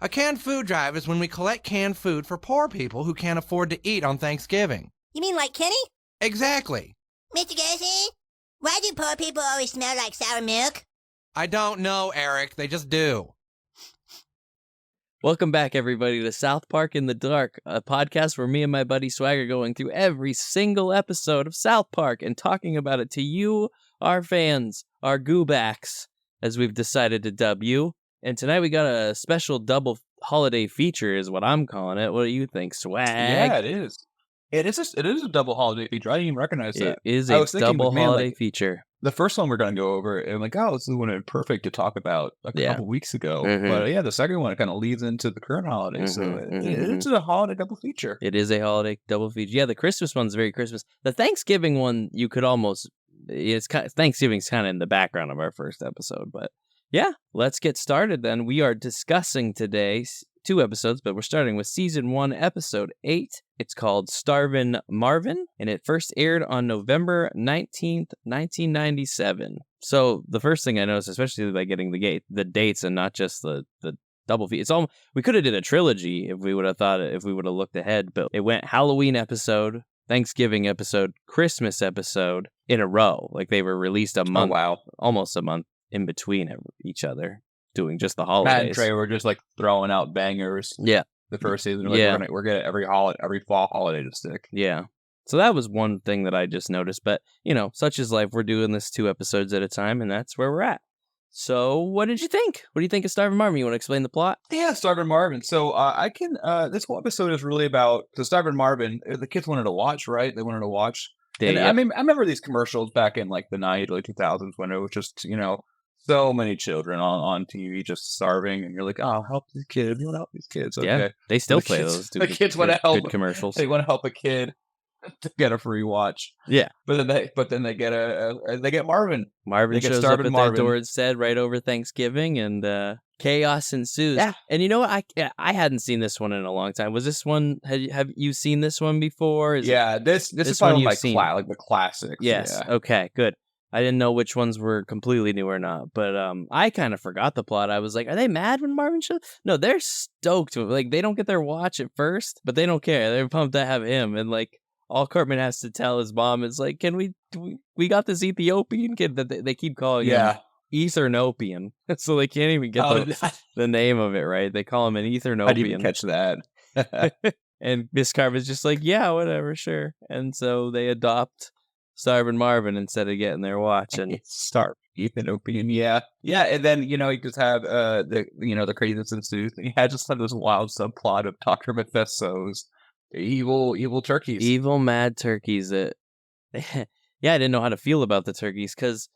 A canned food drive is when we collect canned food for poor people who can't afford to eat on Thanksgiving. You mean like Kenny? Exactly. Mr. Garrison, why do poor people always smell like sour milk? I don't know, Eric. They just do. Welcome back, everybody, to South Park in the Dark, a podcast where me and my buddy Swag are going through every single episode of South Park and talking about it to you, our fans, our goobacks, as we've decided to dub you. And tonight we got a special double holiday feature, is what I'm calling it. What do you think, Swag? Yeah, it is. It is a double holiday feature. I didn't even recognize that. It is a double holiday feature. The first one we're going to go over, and like, oh, this is one perfect to talk about a couple weeks ago. Mm-hmm. But yeah, the second one kind of leads into the current holiday. So it's a holiday double feature. It is a holiday double feature. Yeah, the Christmas one's very Christmas. The Thanksgiving one, you could almost, Thanksgiving's kind of in the background of our first episode. But yeah, let's get started then. We are discussing today 2 episodes, but we're starting with Season 1, Episode 8. It's called Starvin Marvin, and it first aired on November 19th, 1997. So the first thing I noticed, especially by getting the dates and not just the double feed, we could have did a trilogy if we would have looked ahead, but it went Halloween episode, Thanksgiving episode, Christmas episode in a row. Like they were released a month, almost a month in between each other, doing just the holidays. Matt and Trey were just like throwing out bangers. Yeah. The first season, we're gonna every fall holiday to stick. Yeah. So that was one thing that I just noticed. But, such is life. We're doing this 2 episodes at a time, and that's where we're at. So what did you think? What do you think of Starvin Marvin? You want to explain the plot? Yeah, Starvin Marvin. So I can, this whole episode is really about, Starvin Marvin, the kids wanted to watch, right? They wanted to watch. I remember these commercials back in like the 90s, early 2000s when it was just, so many children on TV just starving, and you're like, oh, help these kids. You want to help these kids. Okay. Yeah, they still play those. The kids want to help. Good commercials. They want to help a kid to get a free watch. Yeah. But then they get Marvin. Marvin shows up at their door instead right over Thanksgiving, and chaos ensues. Yeah. And you know what? I hadn't seen this one in a long time. Was this one, have you seen this one before? This is probably like the classics. Yes. Yeah. Okay, good. I didn't know which ones were completely new or not, but I kind of forgot the plot. I was like, are they mad when Marvin shows? No, they're stoked. Like, they don't get their watch at first, but they don't care. They're pumped to have him. And like, all Cartman has to tell his mom is like, can we got this Ethiopian kid that they keep calling him Ethiopian. So they can't even get the name of it right. They call him an Ethiopian. I didn't even catch that. And Miss Cartman's just like, yeah, whatever, sure. And so they adopt Starvin Marvin instead of getting their watch and start Ethiopian, yeah, and then you just have the craziness ensues. He had just this wild subplot of Dr. Mephisto's evil turkeys, evil mad turkeys. That I didn't know how to feel about the turkeys because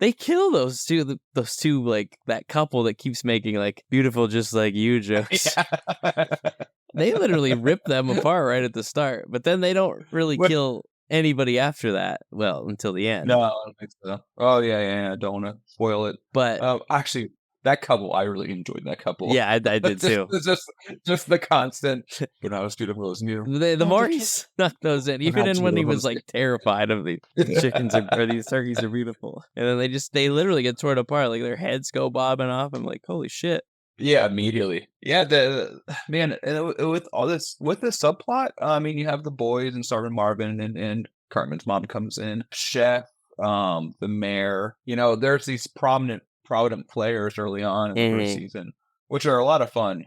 they kill those two like that couple that keeps making like beautiful just like you jokes. Yeah. They literally rip them apart right at the start, but then they don't really kill anybody after that, well, until the end. No, I don't think so. Oh, yeah, don't want to spoil it. But actually, that couple, I really enjoyed that couple. Yeah, I did too. just the constant, but I was beautiful as new. The more he snuck those in, even when he was like terrified of these chickens or these turkeys are beautiful. And then they literally get torn apart, like their heads go bobbing off. I'm like, holy shit. Yeah, immediately. Yeah, with all this, with the subplot, you have the boys and Starvin Marvin and Cartman's mom comes in, Chef, the mayor. There's these prominent players early on in the first season, which are a lot of fun.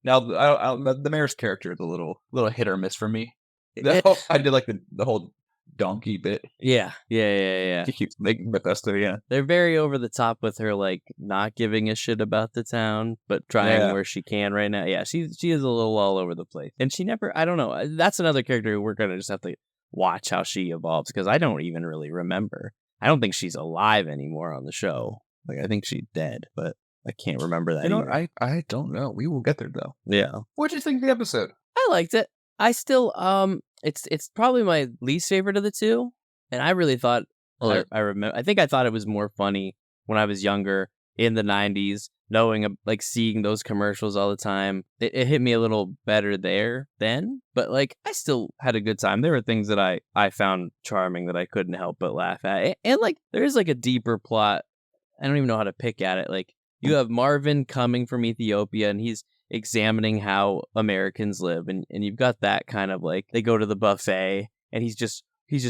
Now, the mayor's character is a little hit or miss for me. I did like the whole donkey bit. Yeah. He keeps making Mephisto, yeah. They're very over the top with her, like, not giving a shit about the town, but trying where she can right now. Yeah, she is a little all over the place. And she never, I don't know, that's another character who we're going to just have to watch how she evolves, because I don't even really remember. I don't think she's alive anymore on the show. Like, I think she's dead, but I can't remember that either. I don't know. We will get there, though. Yeah. What did you think of the episode? I liked it. I still, it's probably my least favorite of the 2, and I really thought, I think I thought it was more funny when I was younger in the 90s, knowing, like, seeing those commercials all the time. It hit me a little better there then, but, like, I still had a good time. There were things that I found charming that I couldn't help but laugh at, and like, there is, like, a deeper plot. I don't even know how to pick at it. Like, you have Marvin coming from Ethiopia, and he's examining how Americans live, and you've got that kind of like they go to the buffet, and he's just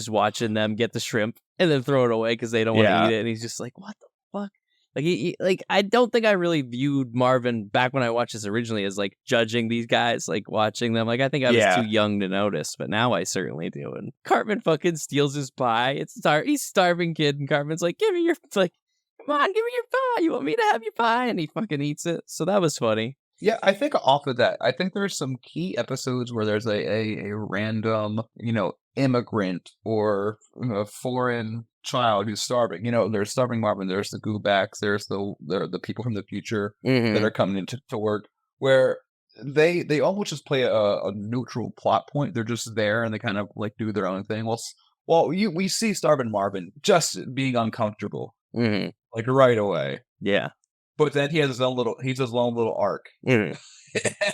watching them get the shrimp and then throw it away because they don't want to eat it, and he's just like, what the fuck? Like like I don't think I really viewed Marvin back when I watched this originally as like judging these guys, like watching them. Like I think I was too young to notice, but now I certainly do. And Cartman fucking steals his pie. He's a starving kid, and Cartman's like, give me your, like, come on, give me your pie. You want me to have your pie? And he fucking eats it. So that was funny. Yeah, I think off of that, I think there's some key episodes where there's a random, immigrant or foreign child who's starving. There's Starving Marvin, there's the Goobacks, there's the people from the future that are coming into to work, where they almost just play a neutral plot point. They're just there and they kind of like do their own thing. We see Starvin Marvin just being uncomfortable, like right away. Yeah. But then he has his own little arc.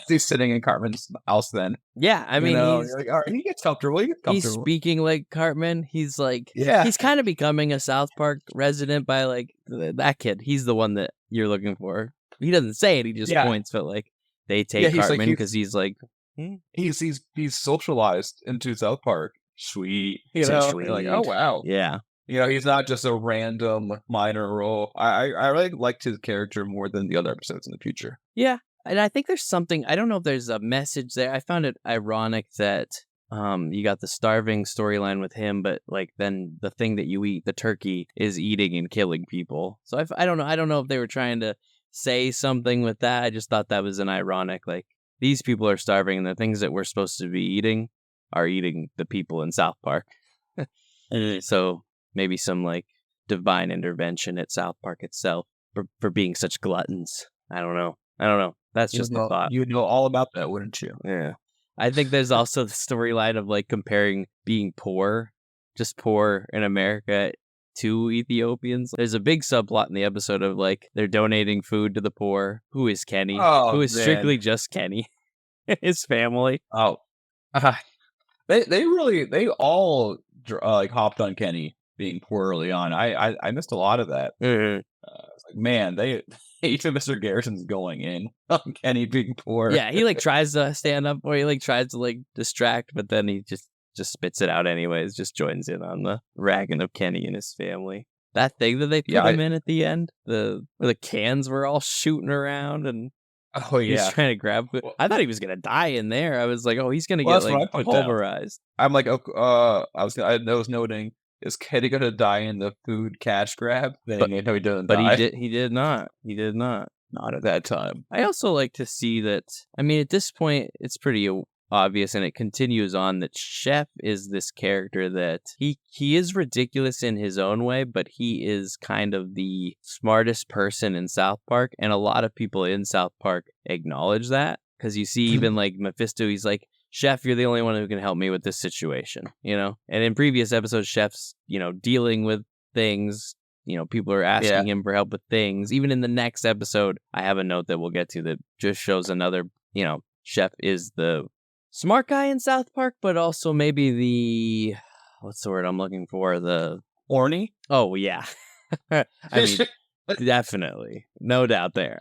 He's sitting in Cartman's house then. Yeah, I mean, he's like, all right, he gets comfortable. He's speaking like Cartman. He's like, he's kind of becoming a South Park resident by like that kid. He's the one that you're looking for. He doesn't say it. He just points, but like they take Cartman because he's like, he's socialized into South Park. Sweet, sweet. Like, oh wow, yeah. He's not just a random minor role. I really liked his character more than the other episodes in the future. Yeah. And I think there's something, I don't know if there's a message there. I found it ironic that you got the starving storyline with him, but like then the thing that you eat, the turkey, is eating and killing people. So I don't know. I don't know if they were trying to say something with that. I just thought that was an ironic, like these people are starving and the things that we're supposed to be eating are eating the people in South Park. So maybe some like divine intervention at South Park itself for being such gluttons. I don't know. That's just a thought. You'd know all about that, wouldn't you? Yeah. I think there's also the storyline of like comparing being poor, just poor in America, to Ethiopians. There's a big subplot in the episode of like they're donating food to the poor. Who is Kenny? Who is strictly just Kenny? His family. Oh, they all like hopped on Kenny being poor early on. I missed a lot of that. It's like, man, even Mr. Garrison's going in on Kenny being poor. Yeah, he like tries to stand up, or he like tries to like distract, but then he just spits it out anyways. Just joins in on the ragging of Kenny and his family. That thing that they put him in at the end, where the cans were all shooting around and he's trying to grab it. I thought he was gonna die in there. I was like, oh, he's gonna get like pulverized. I'm like, I was noting, is Kenny gonna die in the food cash grab? Then he doesn't. But die. He did not. He did not. Not at that time. I also like to see that. I mean, at this point, it's pretty obvious, and it continues on that Chef is this character that he is ridiculous in his own way, but he is kind of the smartest person in South Park, and a lot of people in South Park acknowledge that, because you see even like Mephisto, he's like, Chef, you're the only one who can help me with this situation, And in previous episodes, Chef's, dealing with things, people are asking him for help with things. Even in the next episode, I have a note that we'll get to that just shows another, Chef is the smart guy in South Park, but also maybe what's the word I'm looking for? The horny? Oh, yeah. I mean, definitely. No doubt there.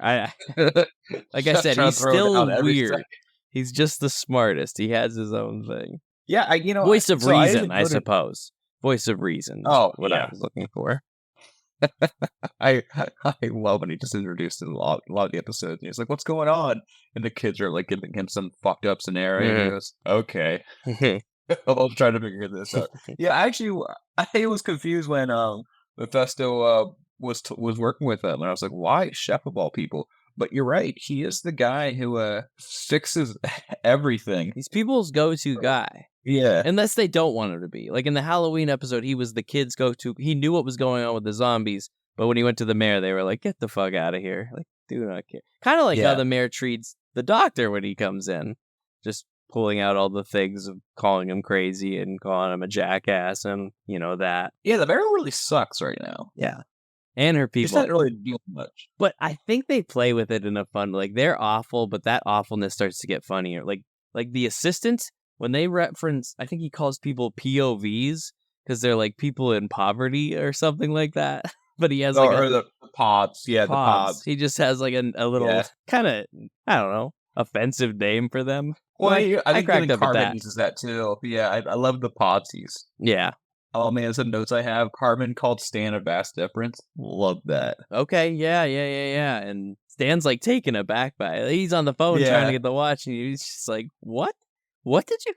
Like I said, he's still weird. He's just the smartest. He has his own thing. Yeah, voice of reason, I suppose. Voice of reason. I was looking for. I love when he just introduced in a lot of the episodes. And he's like, "What's going on?" And the kids are like giving him some fucked up scenario. And he goes, "Okay." I'm trying to figure this out. Yeah, actually, I was confused when Mephisto was working with them, and I was like, "Why Chef of all people?" But you're right. He is the guy who fixes everything. He's people's go-to guy. Yeah. Unless they don't want him to be. Like in the Halloween episode, he was the kids' go-to. He knew what was going on with the zombies, but when he went to the mayor, they were like, get the fuck out of here. Like, do not care. Kind of like how the mayor treats the doctor when he comes in. Just pulling out all the things of calling him crazy and calling him a jackass and, that. Yeah, the mayor really sucks right now. Yeah. And her people. He's not really doing much. But I think they play with it in a fun, like they're awful, but that awfulness starts to get funnier. Like the assistant, when they reference, I think he calls people POVs because they're like people in poverty or something like that. but he has like or the pods. Yeah, the pods. He just has like a little kind of, I don't know, offensive name for them. Well, I think cracked up at Carmen that. uses that too. Yeah, I love the podsies. Yeah. Oh man, some notes I have. Carmen called Stan a vast difference. Love that. Okay, yeah. And Stan's like taken aback by it. He's on the phone trying to get the watch, and he's just like, "What? What did you?"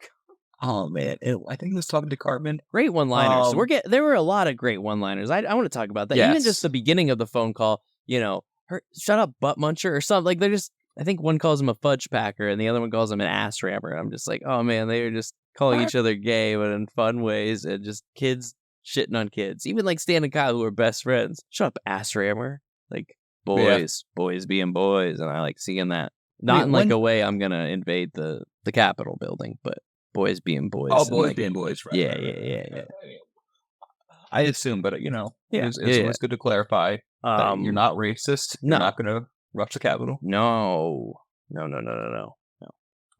Oh man, I think he was talking to Cartman. Great one-liners. There were a lot of great one-liners. I want to talk about that. Even just the beginning of the phone call. Shut up, butt muncher, or something. Like they're just. I think one calls him a fudge packer, and the other one calls him an ass rammer. I'm just like, oh man, they are just calling each other gay, but in fun ways, and just kids shitting on kids. Even like Stan and Kyle, who are best friends. Shut up, ass rammer. Like boys being boys, and I like seeing that. Not in like a way I'm gonna invade the Capitol building, but boys being boys. Oh, boys being boys, right? Yeah. I assume, but it's always good to clarify. That you're not racist. You're not gonna rush the Capitol. No.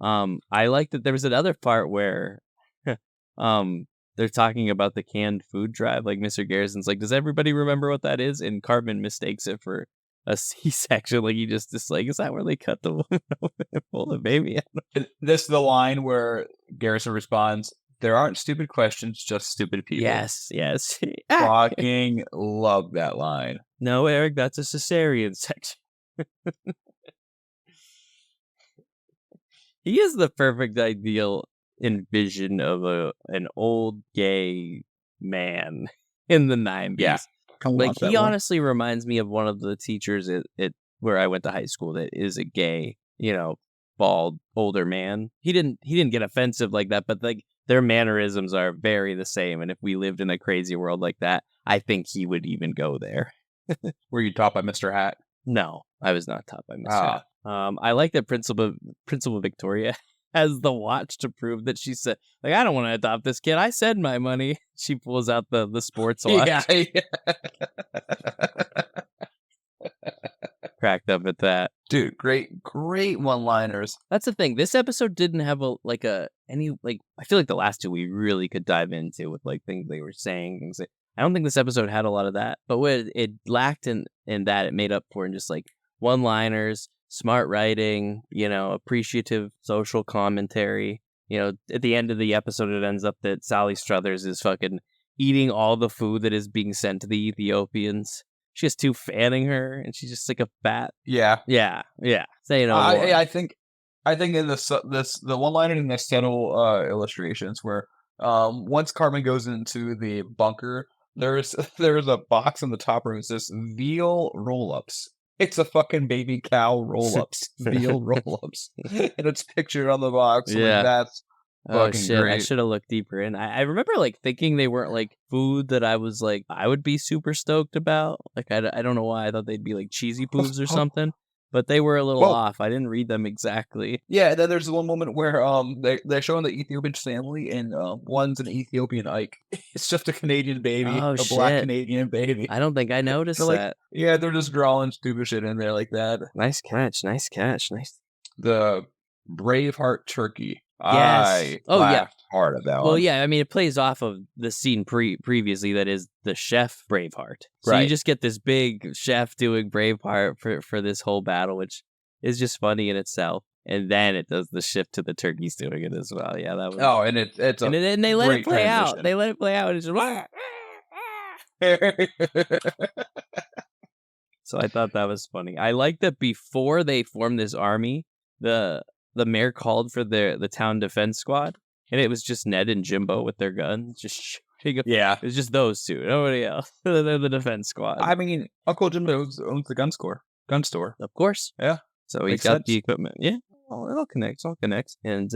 I like that there was another part where they're talking about the canned food drive. Like Mr. Garrison's like, does everybody remember what that is? And Cartman mistakes it for a C-section. Like he just is like, is that where they cut the woman open and pull the baby out? This is the line where Garrison responds, "There aren't stupid questions, just stupid people." Yes. Fucking love that line. No, Eric, that's a cesarean section. He is the perfect ideal envision of an old gay man in the 90s. Yeah. Like he honestly reminds me of one of the teachers at where I went to high school that is a gay, bald older man. He didn't get offensive like that, but like their mannerisms are very the same. And if we lived in a crazy world like that, I think he would even go there. Were you taught by Mr. Hat? No, I was not taught by Mr. Hat. I like that Principal Victoria has the watch to prove that she said, like, I don't want to adopt this kid. I said my money. She pulls out the sports watch. Yeah. Cracked up at that. Dude, great one-liners. That's the thing. This episode didn't have I feel like the last two we really could dive into with like things they were saying. I don't think this episode had a lot of that, but what it lacked in that it made up for in just like one-liners, smart writing, appreciative social commentary. At the end of the episode, it ends up that Sally Struthers is fucking eating all the food that is being sent to the Ethiopians. She has two fanning her, and she's just like a fat. Yeah. Say no more. I think in the one-liner in the subtle illustrations where once Carmen goes into the bunker, there's a box in the top room that says veal roll-ups. It's a fucking baby cow roll-ups, veal roll-ups, and it's pictured on the box. Yeah, like, that's fucking shit! great. I should have looked deeper in. I remember like thinking they weren't like food that I was like I would be super stoked about. Like I don't know why I thought they'd be like cheesy poofs or something. But they were a little off. I didn't read them exactly. Yeah, and then there's one moment where they're showing the Ethiopian family, and one's an Ethiopian Ike. It's just a Canadian baby, black Canadian baby. I don't think I noticed that. Yeah, they're just drawing stupid shit in there like that. Nice catch. The Braveheart turkey. Yes. I laughed hard at that one. Well, yeah, I mean, it plays off of the scene previously that is the chef Braveheart. So you just get this big chef doing Braveheart for this whole battle, which is just funny in itself. And then it does the shift to the turkeys doing it as well. Yeah, that was. Oh, and it's and they let it play transition. out. They let it play out. And it's just. So I thought that was funny. I like that before they formed this army, the mayor called for the town defense squad, and it was just Ned and Jimbo with their guns, just shooting. Yeah, it was just those two, nobody else. They're the defense squad. I mean, Uncle Jimbo owns the gun store, of course. Yeah, so he's got the equipment. Yeah, it all connects. And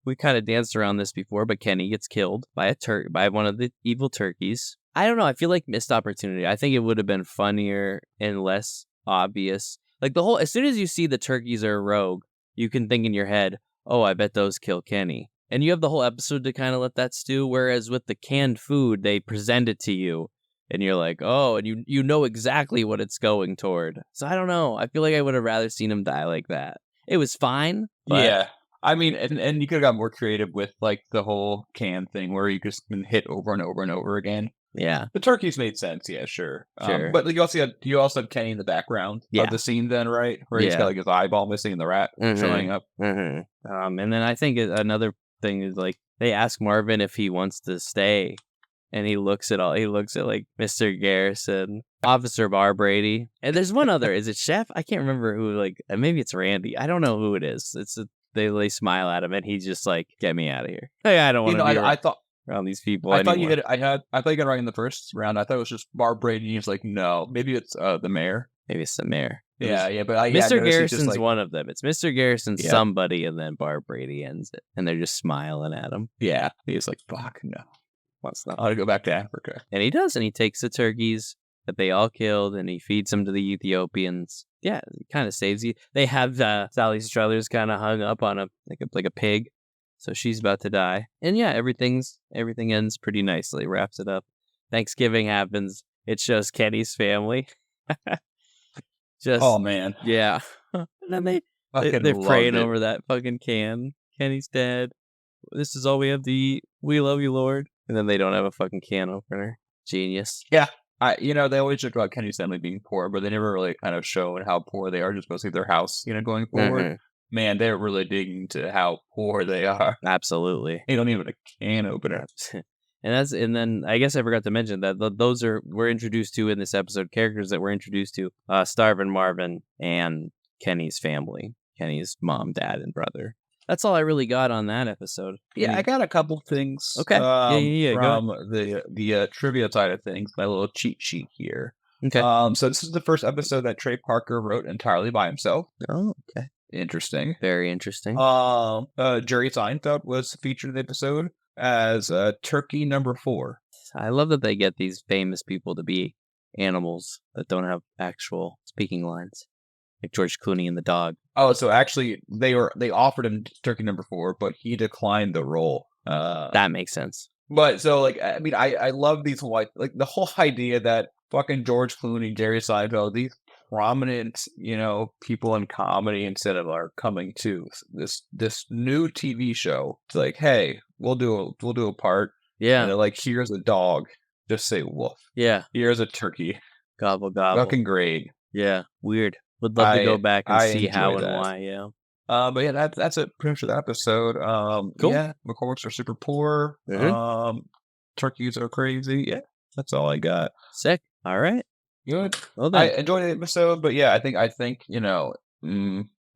we kind of danced around this before, but Kenny gets killed by by one of the evil turkeys. I don't know. I feel like missed opportunity. I think it would have been funnier and less obvious. Like as soon as you see the turkeys are rogue, you can think in your head, oh, I bet those kill Kenny. And you have the whole episode to kind of let that stew. Whereas with the canned food, they present it to you and you're like, oh, and you know exactly what it's going toward. So I don't know. I feel like I would have rather seen him die like that. It was fine. But... Yeah. I mean, and you could have got more creative with like the whole can thing where you just been hit over and over and over again. Yeah. The turkeys made sense, yeah, sure. Sure. But you also had Kenny in the background of the scene then, right? Where he's Yeah. got like his eyeball missing and the rat showing up. And then I think another thing is like they ask Marvin if he wants to stay, and he looks at like Mr. Garrison, Officer Bar Brady, and there's one other. Is it Chef? I can't remember who. Like maybe it's Randy. I don't know who it is. They smile at him, and he's just like, "Get me out of here." Hey, I don't want to be I thought around these people. I thought you anymore. I thought you got it right in the first round. I thought it was just Bar Brady. He's like, no, maybe it's the mayor. Maybe it's the mayor. Yeah, but Mr. Garrison's one of them. It's Mr. Garrison, Yeah. somebody, and then Bar Brady ends it, and they're just smiling at him. Yeah, he's like, fuck no, Wants nothing. I want to go back to Africa. And he does, and he takes the turkeys that they all killed, and he feeds them to the Ethiopians. Yeah, it kind of saves you. They have Sally Struthers kind of hung up on like a pig, so she's about to die. And yeah, everything ends pretty nicely. Wraps it up. Thanksgiving happens. It shows Kenny's family. Just Oh man, yeah. And then they're praying over that fucking can. Kenny's dead. This is all we have to eat. We love you, Lord. And then they don't have a fucking can opener. Genius. Yeah. They always joke about Kenny's family being poor, but they never really kind of show how poor they are, just mostly their house, going forward. Man, they're really digging into how poor they are. Absolutely. They don't even have a can opener. And then I guess I forgot to mention that we're introduced to in this episode, characters that we're introduced to, Starvin Marvin and Kenny's family, Kenny's mom, dad, and brother. That's all I really got on that episode. Yeah, I got a couple things. Okay. From the trivia side of things, my little cheat sheet here. Okay. So this is the first episode that Trey Parker wrote entirely by himself. Oh, okay. Interesting. Very interesting. Jerry Seinfeld was featured in the episode as turkey number 4. I love that they get these famous people to be animals that don't have actual speaking lines, like George Clooney and the dog. Oh, so actually they offered him turkey number 4, but he declined the role. That makes sense. But so I love these the whole idea that fucking George Clooney, Jerry Seinfeld, these prominent, people in comedy instead of are coming to this new TV show. It's like, hey, we'll do a part. Yeah. And they're like, here's a dog. Just say woof. Yeah. Here's a turkey. Gobble gobble. Fucking great. Yeah. Weird. Would love to go back and see how and that. why. Yeah. But yeah, that's it pretty much for the episode. Cool. Yeah, McCormick's are super poor. Turkeys are crazy. Yeah, that's all I got. Sick. All right. Good. Well then. I enjoyed the episode, but yeah, I think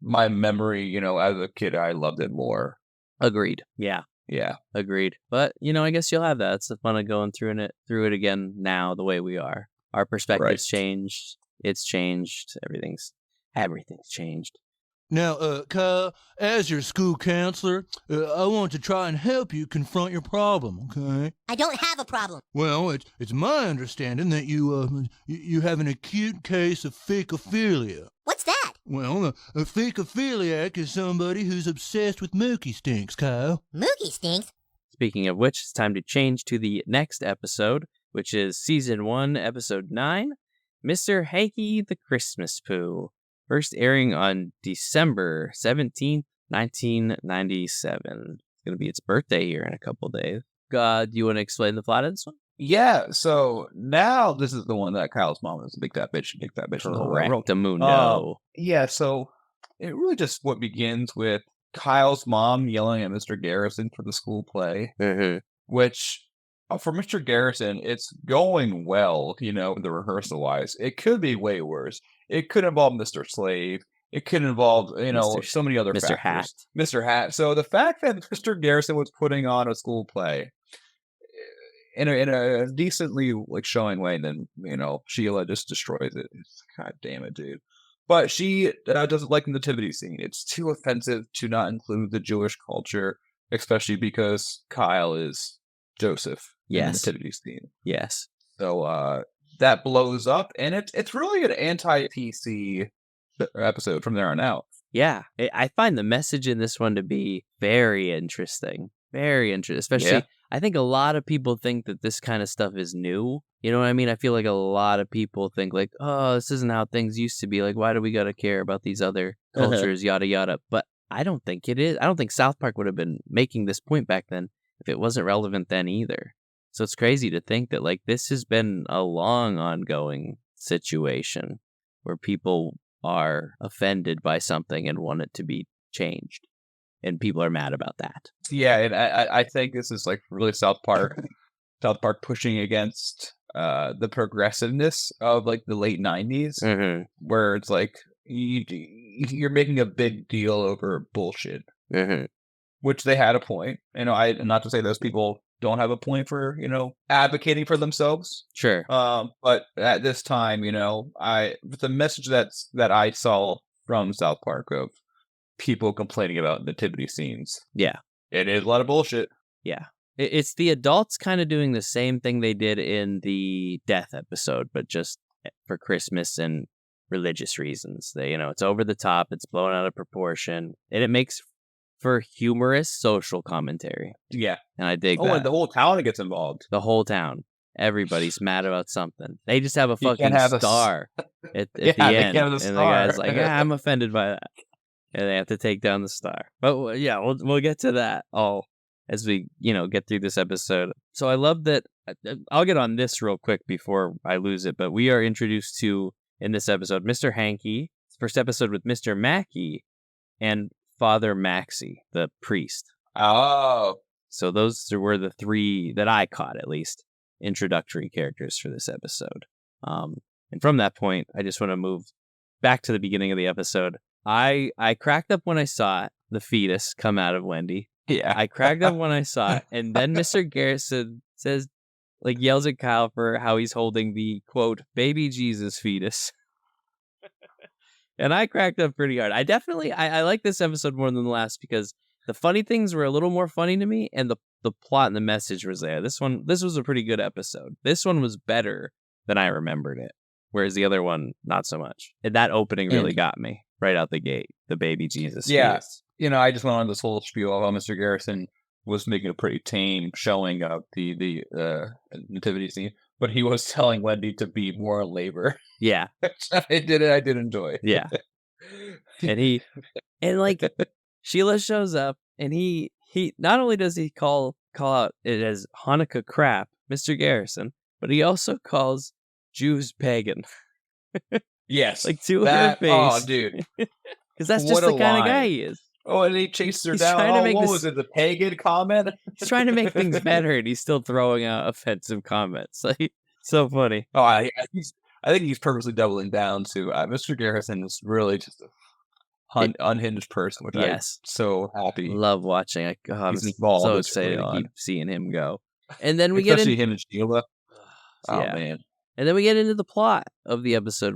my memory, as a kid, I loved it more. Agreed. Yeah. Yeah. Agreed. But I guess you'll have that. It's the fun of going through it again now the way we are. Our perspective's changed. It's changed. Everything's changed. Now, Kyle, as your school counselor, I want to try and help you confront your problem, okay? I don't have a problem. Well, it's my understanding that you have an acute case of fakophilia. What's that? Well, a fakophiliac is somebody who's obsessed with mookie stinks, Kyle. Mookie stinks? Speaking of which, it's time to change to the next episode, which is Season 1, Episode 9, Mr. Hankey the Christmas Poo. First airing on December 17th, 1997. It's going to be its birthday here in a couple days. Do you want to explain the plot of this one? Yeah, so now this is the one that Kyle's mom is a big fat bitch. Correctamundo. Yeah, so it really just what begins with Kyle's mom yelling at Mr. Garrison for the school play, which for Mr. Garrison, it's going well, the rehearsal-wise. It could be way worse. It could involve Mr. Slave. It could involve, so many other Mr. factors. Hat. Mr. Hat. So the fact that Mr. Garrison was putting on a school play in a decently showing way, and then Sheila just destroys it. God damn it, dude. But she doesn't like the nativity scene. It's too offensive to not include the Jewish culture, especially because Kyle is Joseph. Yes. In the nativity scene. Yes. So that blows up, and it's really an anti-PC episode from there on out. Yeah, I find the message in this one to be very interesting. Very interesting, especially, I think a lot of people think that this kind of stuff is new. You know what I mean? I feel like a lot of people think oh, this isn't how things used to be. Why do we got to care about these other cultures, yada, yada. But I don't think it is. I don't think South Park would have been making this point back then if it wasn't relevant then either. So it's crazy to think that like this has been a long ongoing situation where people are offended by something and want it to be changed. And people are mad about that. Yeah, and I think this is like really South Park pushing against the progressiveness of like the late 90s, where it's like you're making a big deal over bullshit, which they had a point. Not to say those people don't have a point for advocating for themselves. Sure. But at this time, the message that I saw from South Park of people complaining about nativity scenes. Yeah. It is a lot of bullshit. Yeah. It's the adults kind of doing the same thing they did in the death episode, but just for Christmas and religious reasons. It's over the top, it's blown out of proportion, and it makes for humorous social commentary. Yeah. And I dig that. And the whole town gets involved. The whole town. Everybody's mad about something. They just have a fucking star at the end. And the guy's like, I'm offended by that. And they have to take down the star. But yeah, we'll get to that all as we, get through this episode. So I love that. I'll get on this real quick before I lose it. But we are introduced to, in this episode, Mr. Hankey. First episode with Mr. Mackey and Father Maxie, the priest. Oh. So those were the three that I caught, at least, introductory characters for this episode. And from that point, I just want to move back to the beginning of the episode. I cracked up when I saw the fetus come out of Wendy. Yeah. I cracked up when I saw it. And then Mr. Garrison says, yells at Kyle for how he's holding the, quote, baby Jesus fetus. And I cracked up pretty hard. I like this episode more than the last because the funny things were a little more funny to me, and the plot and the message was there. This was a pretty good episode. This one was better than I remembered it, whereas the other one, not so much. And that opening really got me right out the gate, the baby Jesus. Yeah. Fetus. I just went on this whole spiel of how Mr. Garrison was making a pretty tame showing of the nativity scene, but he was telling Wendy to be more in labor. Yeah. I did enjoy. Yeah. And Sheila shows up, and he not only does he call out it as Hanukkah crap, Mr. Garrison, but he also calls Jews pagan. Yes. To her face. Oh, dude. Because that's just the kind of guy he is. Oh, and he chased her He's down. trying to make was it, the pagan comment? He's trying to make things better, and he's still throwing out offensive comments. So funny. Oh, I think he's purposely doubling down to Mr. Garrison is really just a unhinged person, which I'm so happy. Love watching. I'm so excited to keep seeing him go. And then we especially him and Sheila. Oh, yeah. man. And then we get into the plot of the episode.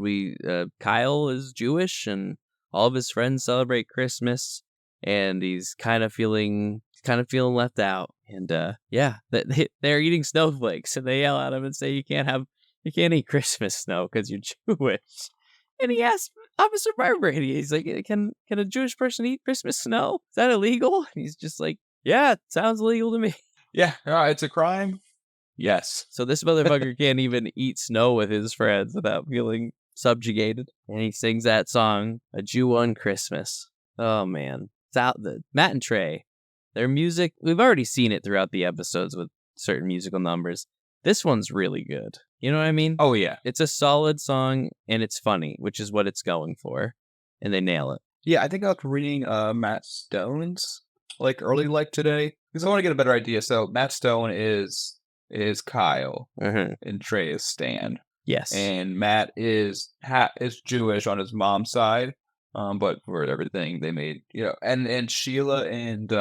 Kyle is Jewish, and all of his friends celebrate Christmas, and he's kind of feeling left out. And they're eating snowflakes, and they yell at him and say, "You can't eat Christmas snow because you're Jewish." And he asks Officer Barbrady, he's like, "Can a Jewish person eat Christmas snow? Is that illegal?" And he's just like, "Yeah, it sounds illegal to me." Yeah, it's a crime. Yes. So this motherfucker can't even eat snow with his friends without feeling subjugated. And he sings that song, "A Jew on Christmas." Oh man, it's out. Matt and Trey, their music, we've already seen it throughout the episodes with certain musical numbers. This one's really good. You know what I mean? Oh yeah, it's a solid song and it's funny, which is what it's going for, and they nail it. Yeah, I think I was reading Matt Stone's early today because I want to get a better idea. So Matt Stone is Kyle, and Trey is Stan. Yes, and Matt is Jewish on his mom's side, but for everything they made, and Sheila and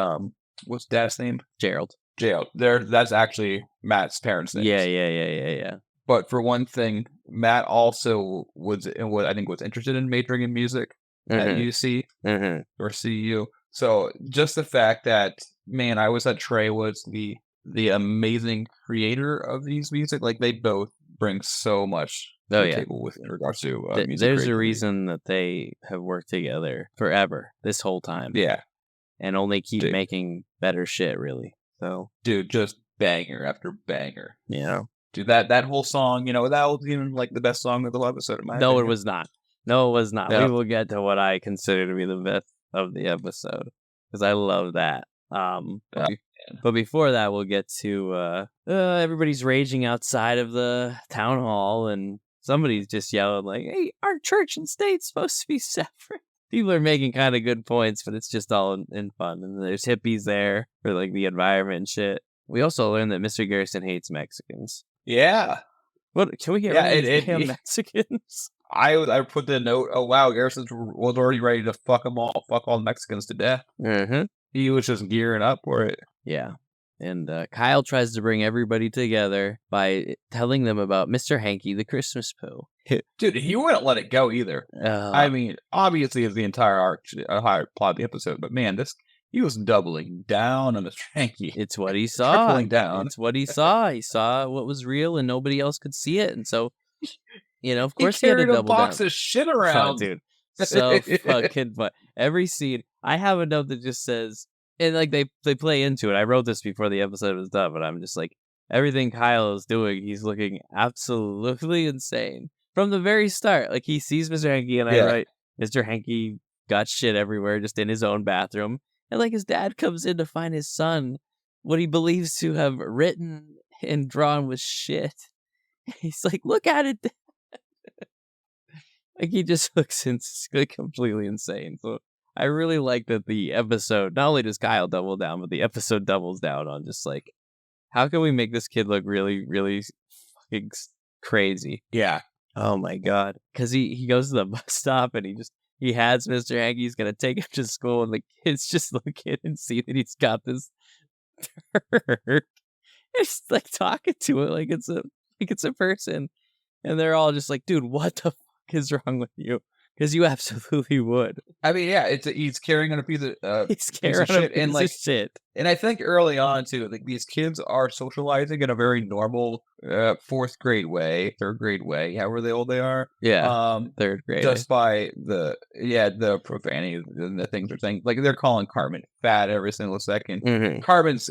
what's Dad's name? Gerald. That's actually Matt's parents' names. Yeah. But for one thing, Matt also was interested in majoring in music at UC or CU. So just the fact that, man, I always thought Trey was the amazing creator of these music. They both bring so much to the table with in regards to music. There's creativity. a reason that they have worked together forever this whole time. Yeah. And only keep making better shit, really. So, dude, just banger after banger. Yeah. Dude, that whole song, that was even the best song of the whole episode. No, it was not. No, it was not. Yeah. We will get to what I consider to be the best of the episode because I love that. But before that, we'll get to everybody's raging outside of the town hall, and somebody's just yelling like, "Hey, our church and state's supposed to be separate." People are making kind of good points, but it's just all in fun. And there's hippies there for like the environment and shit. We also learned that Mr. Garrison hates Mexicans. Yeah. What can we get Yeah, rid of these damn Mexicans? I put the note, oh wow, Garrison was already ready to fuck them all, fuck all the Mexicans to death. Mm-hmm. He was just gearing up for it. Yeah. And Kyle tries to bring everybody together by telling them about Mr. Hankey, the Christmas Poo. Dude, he wouldn't let it go either. I mean, obviously it's the entire arc, plot of the episode, but man, he was doubling down on Mr. Hankey. It's what he saw. Tripling down. It's what he saw. He saw what was real and nobody else could see it. And so, of course he had to carried double a box down. of shit around. Oh, dude. So fucking fun. Every scene, I have a note that just says, and like they play into it. I wrote this before the episode was done, but I'm just like, everything Kyle is doing, he's looking absolutely insane. From the very start, like he sees Mr. Hankey and I write, Mr. Hankey got shit everywhere just in his own bathroom. And like his dad comes in to find his son, what he believes to have written and drawn was shit. He's like, look at it. Like he just looks completely insane. So I really like that the episode, not only does Kyle double down, but the episode doubles down on just like, how can we make this kid look really, really fucking crazy? Yeah. Oh my God. Because he goes to the bus stop and he has Mr. Hankey. He's going to take him to school, and the kids just look at and see that he's got this turd. It's like talking to it like it's a person. And they're all just like, dude, what the fuck is wrong with you? Because you absolutely would. I mean, yeah, he's carrying on a piece of He's carrying on a piece of shit. And I think early on too, like these kids are socializing in a very normal fourth grade way, third grade way, however old they are. Yeah, third grade. Just by the profanity and the things they're saying. Like they're calling Carmen fat every single second. Mm-hmm. Carmen's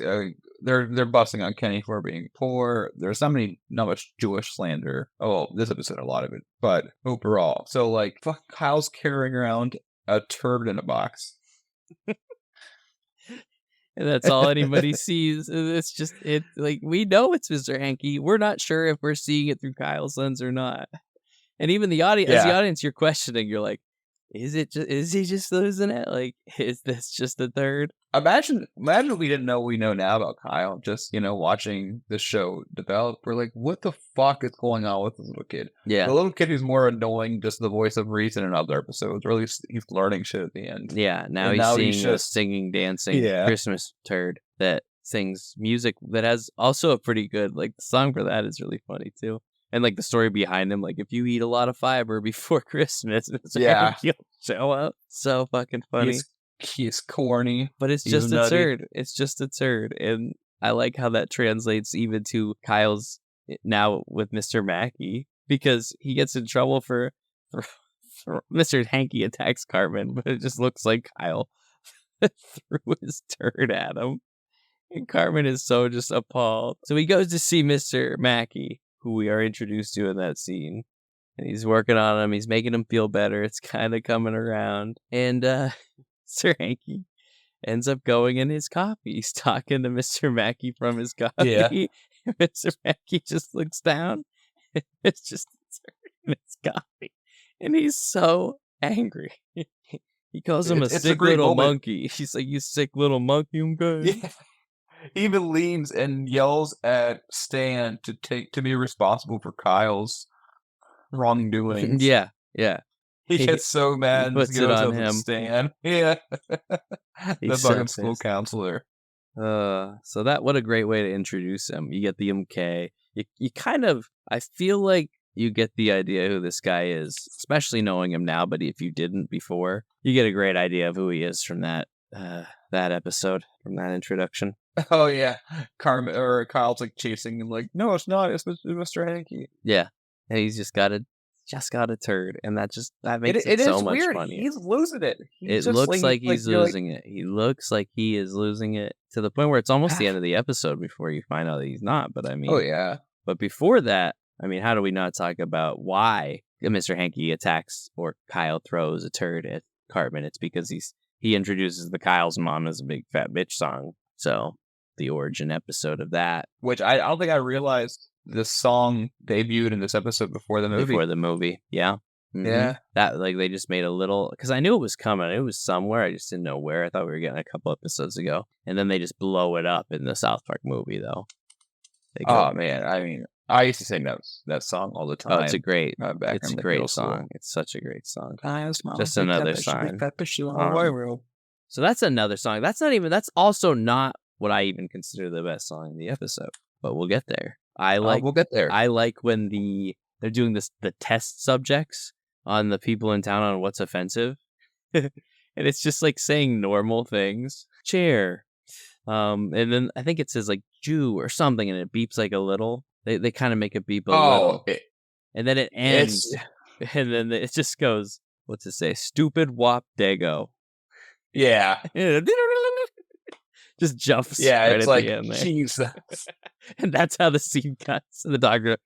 they're busting on Kenny for being poor. There's not much Jewish slander. Oh, this episode a lot of it, but overall, so like fuck, Kyle's carrying around a turd in a box. And that's all anybody sees. It's just like we know it's Mr. Hankey. We're not sure if we're seeing it through Kyle's lens or not. And even the audience, as the audience, you're questioning. You're like, is he just losing it? Like, is this just a third? Imagine we didn't know what we know now about Kyle. Just watching the show develop, we're like, what the fuck is going on with this little kid? Yeah, the little kid who's more annoying, just the voice of reason in other episodes, or at least he's learning shit at the end. Yeah, now he's seeing a singing, dancing Christmas turd that sings music that has also a pretty good, like the song for that is really funny too. And like the story behind him, like if you eat a lot of fiber before Christmas, he'll show up. So fucking funny. He's corny, but it's just a turd. It's just a turd, and I like how that translates even to Kyle's now with Mr. Mackey, because he gets in trouble for Mr. Hankey attacks Cartman, but it just looks like Kyle threw his turd at him, and Cartman is so just appalled. So he goes to see Mr. Mackey, who we are introduced to in that scene, and he's working on him. He's making him feel better. It's kind of coming around, and Sir Hankey ends up going in his coffee. He's talking to Mr. Mackey from his coffee. Yeah. Mr. Mackey just looks down. It's just in his coffee. And he's so angry. He calls him a sick little monkey. He's like, you sick little monkey, okay? Yeah. He even leans and yells at Stan to be responsible for Kyle's wrongdoings. Yeah. He gets so mad and puts it on him. Stan. Yeah. The fucking school counselor. So what a great way to introduce him. You get the MK. You kind of, I feel like you get the idea who this guy is, especially knowing him now, but if you didn't before, you get a great idea of who he is from that episode, from that introduction. Oh yeah. Kyle's like chasing him like, no, it's not, it's Mr. Hankey. Yeah. And he's just got a turd, and that makes it so much weird. funnier. He's losing it. It looks like he's losing it. He looks like he is losing it to the point where it's almost the end of the episode before you find out that he's not. But I mean, oh yeah. But before that, I mean, how do we not talk about why Mr. Hankey attacks or Kyle throws a turd at Cartman? It's because he introduces the Kyle's Mom as a big fat bitch song. So the origin episode of that. Which I don't think I realized this song debuted in this episode before the movie. Before the movie, yeah. Mm-hmm. Yeah. That, like, they just made a little, because I knew it was coming. It was somewhere. I just didn't know where. I thought we were getting a couple episodes ago. And then they just blow it up in the South Park movie, though. Oh, man. I mean, I used to sing that song all the time. Oh, it's a great, back it's in a the great middle song. school. It's such a great song. Just Just another sign. So that's another song. That's also not what I even consider the best song in the episode. But we'll get there. We'll get there. I like when they're doing the test subjects on the people in town on what's offensive. And it's just like saying normal things. Chair. And then I think it says like Jew or something, and it beeps like a little. They kind of make it beep a little. And then it ends. And then it just goes, what's it say? Stupid wop dago. Yeah. Just jumps. Yeah, right it's at like, the end there. Jesus. And that's how the scene cuts. And the doctor,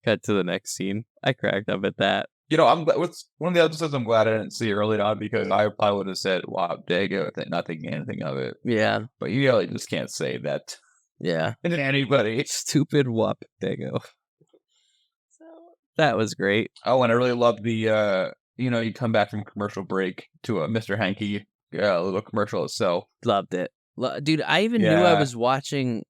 cut to the next scene. I cracked up at that. You know, I'm what's one of the episodes I'm glad I didn't see early on, because I probably would have said, wow, Dago, not thinking anything of it. Yeah. But you really just can't say that Yeah. to anybody. Stupid wop dago. So that was great. Oh, and I really love the, you come back from commercial break to a Mr. Hankey little commercial itself. Loved it. Dude, I even knew I was watching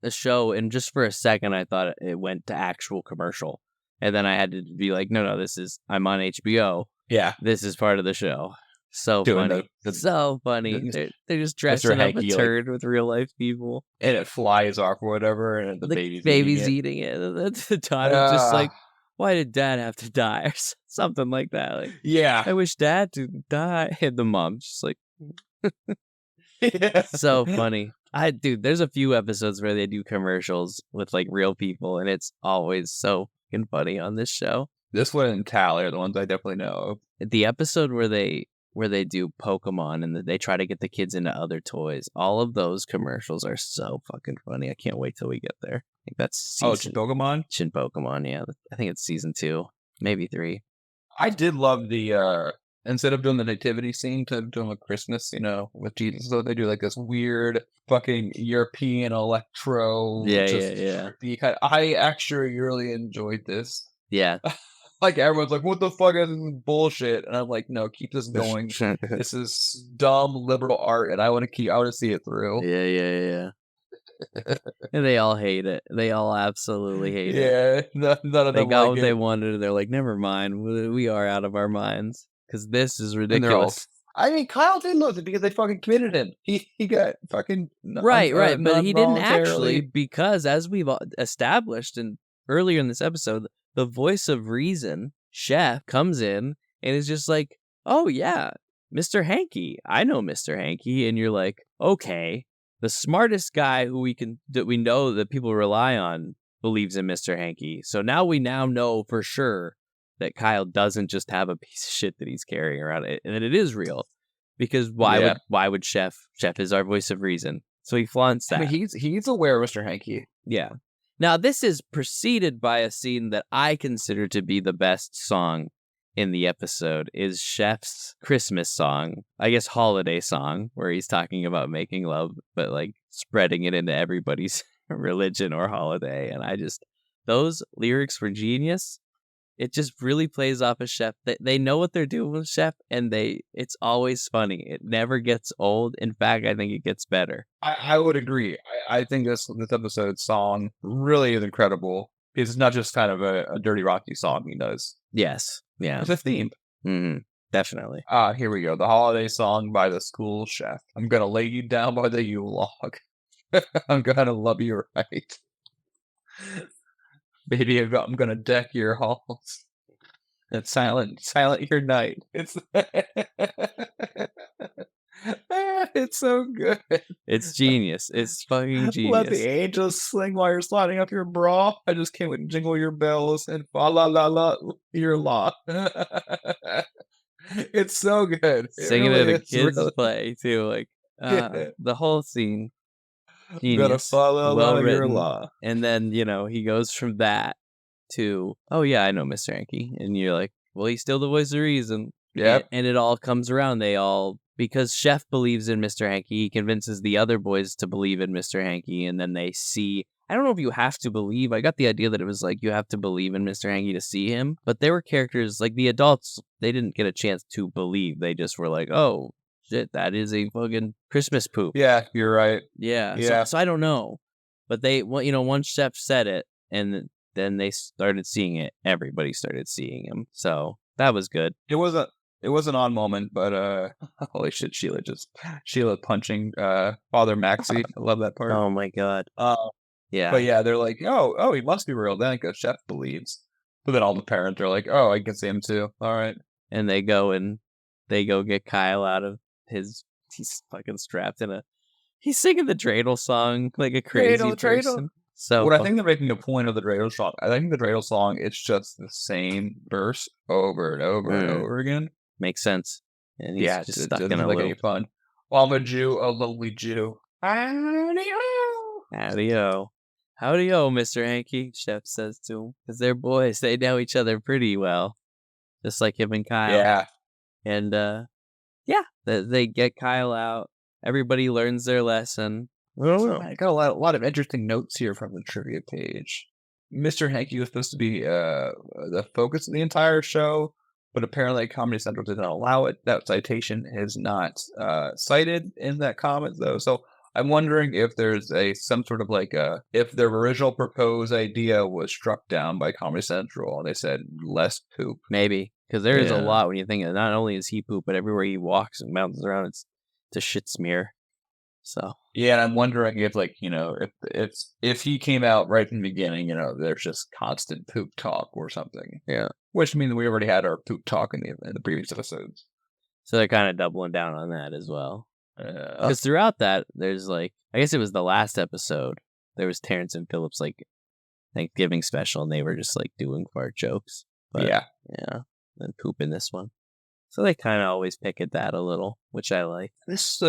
the show, and just for a second I thought it went to actual commercial. And then I had to be like, no, I'm on HBO. Yeah. This is part of the show. So Doing funny. So funny. They're just dressing up a turd with real life people. And it flies off or whatever, and the baby's eating it. And the daughter's just like, why did dad have to die? Or something like that. Like, yeah. I wish dad didn't die. And the mom's just like, so funny. Dude, there's a few episodes where they do commercials with like real people, and it's always so fucking funny on this show. This one and Tally are the ones I definitely know of. The episode where they do Pokemon and they try to get the kids into other toys, all of those commercials are so fucking funny. I can't wait till we get there. I think that's season. Shin Pokemon? Shin Pokemon, yeah. I think it's season 2, maybe 3. I did love the instead of doing the nativity scene to doing a Christmas, with Jesus, so they do like this weird fucking European electro. Yeah. I actually really enjoyed this. Yeah. Like, everyone's like, what the fuck is this bullshit? And I'm like, no, keep this going. This is dumb liberal art, and I want to see it through. Yeah. And they all hate it. They all absolutely hate it. Yeah, none of them. They got what they wanted, and they're like, never mind. We are out of our minds. Because this is ridiculous. I mean, Kyle did lose it because they fucking committed him. He got fucking right, but he didn't actually, because as we've established earlier in this episode, the voice of reason, Chef, comes in and is just like, "Oh yeah, Mr. Hankey. I know Mr. Hankey," and you're like, "Okay, the smartest guy that we know that people rely on believes in Mr. Hankey. So now we know for sure that Kyle doesn't just have a piece of shit that he's carrying around, and that it is real. Because why would Chef is our voice of reason, so he flaunts that. I mean, he's aware of Mr. Hankey. Yeah. Now this is preceded by a scene that I consider to be the best song in the episode, is Chef's Christmas song, I guess holiday song, where he's talking about making love, but like spreading it into everybody's religion or holiday. And those lyrics were genius. It just really plays off of Chef. They know what they're doing with Chef, and it's always funny. It never gets old. In fact, I think it gets better. I would agree. I think this episode's song really is incredible. It's not just kind of a Dirty Rocky song he does. Yes. Yeah. It's a theme. Mm-hmm. Definitely. Here we go. The holiday song by the school chef. I'm going to lay you down by the Yule log. I'm going to love you right. Baby, I'm gonna deck your halls. It's silent your night. It's it's so good. It's genius. It's fucking genius. Let the angels sing while you're sliding up your bra. I just can't wait to jingle your bells and fa la la la your la. It's so good. Singing it at a kid's play too, like the whole scene. Genius. Gotta follow your law. And then, he goes from that to, oh yeah, I know Mr. Hankey. And you're like, well, he's still the voice of reason. Yeah. And it all comes around. They all because Chef believes in Mr. Hankey, he convinces the other boys to believe in Mr. Hankey, and then they see. I don't know if you have to believe. I got the idea that it was like you have to believe in Mr. Hankey to see him, but there were characters like the adults. They didn't get a chance to believe. They just were like, "Oh shit, that is a fucking Christmas Poo." Yeah, you're right. Yeah. Yeah. So I don't know, but once Chef said it, and then they started seeing it. Everybody started seeing him. So that was good. It was an odd moment, but holy shit, Sheila punching Father Maxie. I love that part. Oh my god. Yeah. But yeah, they're like, oh, he must be real. Then because Chef believes. But then all the parents are like, oh, I can see him too. All right. And they go get Kyle out of his. He's fucking strapped in he's singing the dreidel song like a crazy person. So I think they're making a point of the dreidel song. I think the dreidel song, it's just the same verse over and over and over again. Makes sense. And he's just stuck in a like loop. any fun. Well, I'm a Jew, a lonely Jew. Howdy-o, Mr. Hankey, Chef says to him. Because they're boys. They know each other pretty well. Just like him and Kyle. Yeah. And, they get Kyle out. Everybody learns their lesson. I got a lot of interesting notes here from the trivia page. Mr. Hankey was supposed to be the focus of the entire show, but apparently Comedy Central did not allow it. That citation is not cited in that comment, though. So I'm wondering if there's some sort of if their original proposed idea was struck down by Comedy Central and they said less poop. Maybe, because there is a lot when you think of not only is he poop, but everywhere he walks and bounces around, it's a shit smear. So yeah, and I'm wondering if if he came out right from the beginning, there's just constant poop talk or something. Yeah, which means we already had our poop talk in the previous episodes. So they're kind of doubling down on that as well. Because throughout that, there's I guess it was the last episode. There was Terrence and Phillips Thanksgiving special, and they were just doing fart jokes. But, yeah, and poop in this one. So they kind of always pick at that a little, which I like. This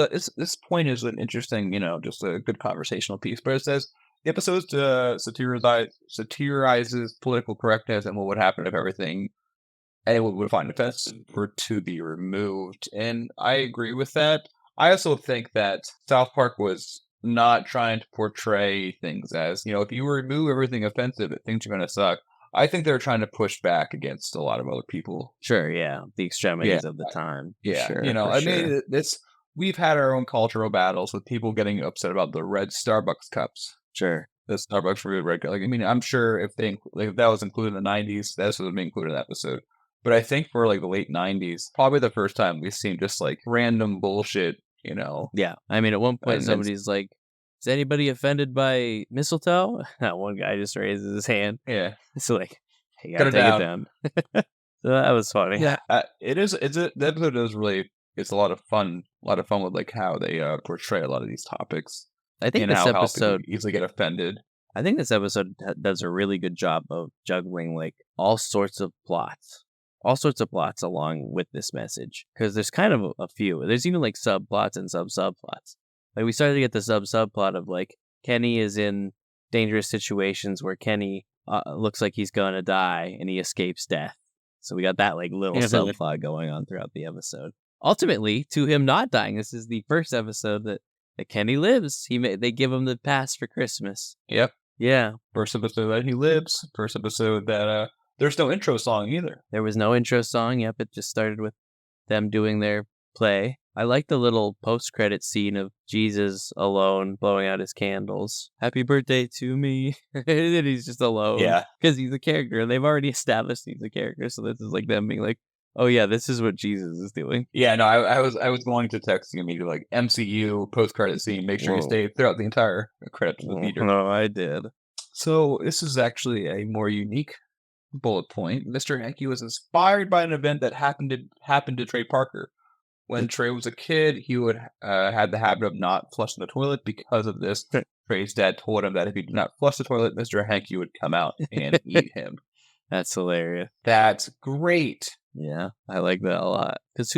point is an interesting, just a good conversational piece. But it says the episode satirizes political correctness and what would happen if everything anyone would find offensive were to be removed. And I agree with that. I also think that South Park was not trying to portray things as, if you remove everything offensive, things are going to suck. I think they're trying to push back against a lot of other people. Sure, yeah. The extremities of the time. Yeah, sure, mean, we've had our own cultural battles with people getting upset about the red Starbucks cups. Sure. The Starbucks red. I'm sure if that was included in the 90s, that's what would be included in that episode. But I think for the late 90s, probably the first time we've seen just random bullshit, Yeah. I mean, at one point somebody's like, is anybody offended by mistletoe? That one guy just raises his hand. Yeah. It's hey, you gotta take it down. So that was funny. Yeah. It is. The episode is really, it's a lot of fun. With how they portray a lot of these topics. I think this episode how easily get offended. I think this episode does a really good job of juggling all sorts of plots along with this message, because there's kind of a few. There's even subplots and subplots. We started to get the subplot of Kenny is in dangerous situations where Kenny looks like he's gonna die and he escapes death. So we got that little subplot going on throughout the episode. Ultimately, to him not dying, this is the first episode that Kenny lives. They give him the pass for Christmas. Yep. Yeah. First episode that he lives. First episode that there's no intro song either. There was no intro song. Yep, it just started with them doing their play. I like the little post-credit scene of Jesus alone blowing out his candles. Happy birthday to me. And he's just alone. Yeah. Because he's a character, and they've already established he's a character, so this is them being oh yeah, this is what Jesus is doing. Yeah, no, I was going to text you immediately MCU post-credit scene. Make sure you stay throughout the entire credit to the theater. No, I did. So this is actually a more unique bullet point. Mr. Hankey was inspired by an event that happened to Trey Parker. When Trey was a kid, he would had the habit of not flushing the toilet. Because of this, Trey's dad told him that if he did not flush the toilet, Mr. Hankey would come out and eat him. That's hilarious. That's great. Yeah, I like that a lot. Because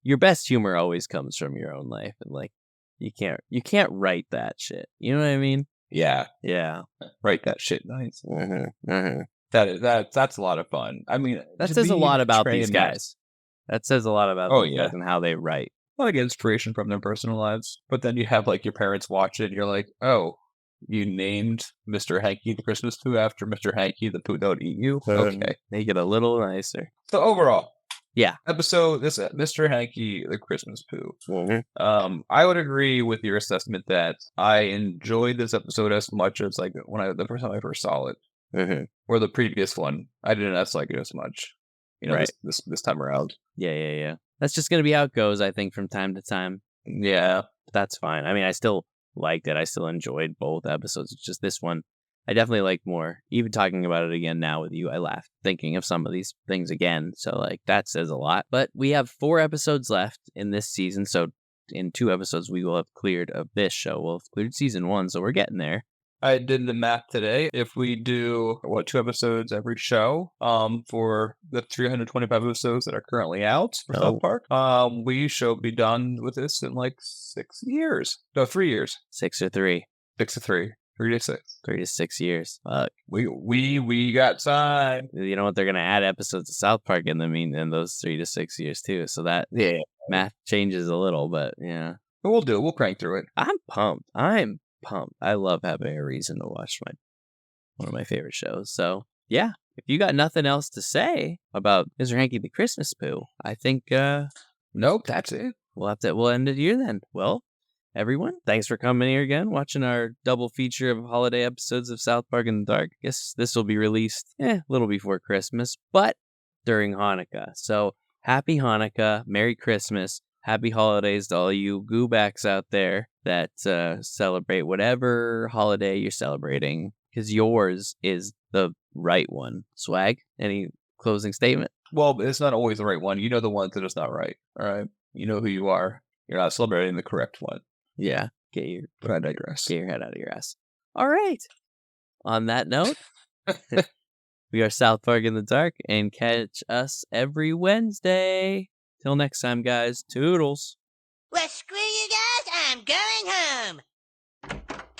your best humor always comes from your own life, and you can't write that shit. You know what I mean? Yeah. Write that shit nice. That's a lot of fun. I mean, that says a lot about these guys. That says a lot about these guys and how they write. like inspiration from their personal lives. But then you have like your parents watch it and you're like, oh, you named Mr. Hankey the Christmas Poo after Mr. Hankey the Poo Don't Eat You? Okay. Make it a little nicer. So overall, Yeah. episode, this Mr. Hankey the Christmas Poo. Mm-hmm. I would agree with your assessment that I enjoyed this episode as much as like the first time I first saw it, Mm-hmm. or the previous one. I didn't like it as much, Right. this time around. Yeah. That's just gonna be how it goes, I think, from time to time. Yeah. That's fine. I mean, I still liked it. I still enjoyed both episodes. It's just this one I definitely liked more. Even talking about it again now with you, I laughed thinking of some of these things again. So, like, that says a lot. But we have 4 episodes left in this season. So, in 2 episodes, we will have cleared of this show. We'll have cleared season 1. So, we're getting there. I did the math today. If we do 2 episodes every show, for the 325 episodes that are currently out for South Park, we shall be done with this in like 6 years. No, 3 years. 6 or 3. 6 to 3. 3 to 6. 3 to 6 years. Fuck. We got time. You know what? They're gonna add episodes of South Park in those 3 to 6 years too. So that math changes a little, but yeah. But we'll do it. We'll crank through it. I'm pumped. I love having a reason to watch one of my favorite shows. So yeah, if you got nothing else to say about Mr. Hankey the Christmas Poo, I think nope, that's it. We'll end it here then. Well, everyone, thanks for coming here again, watching our double feature of holiday episodes of South Park in the Dark. I guess this will be released a little before Christmas, but during Hanukkah. So happy Hanukkah, Merry Christmas. Happy holidays to all you goobacks out there that celebrate whatever holiday you're celebrating, because yours is the right one. Swag, any closing statement? Well, it's not always the right one. You know the ones that it's not right. All right. You know who you are. You're not celebrating the correct one. Yeah. But I digress. Get your head out of your ass. All right. On that note, we are South Park in the Dark, and catch us every Wednesday. Till next time, guys. Toodles. Well, screw you guys. I'm going home.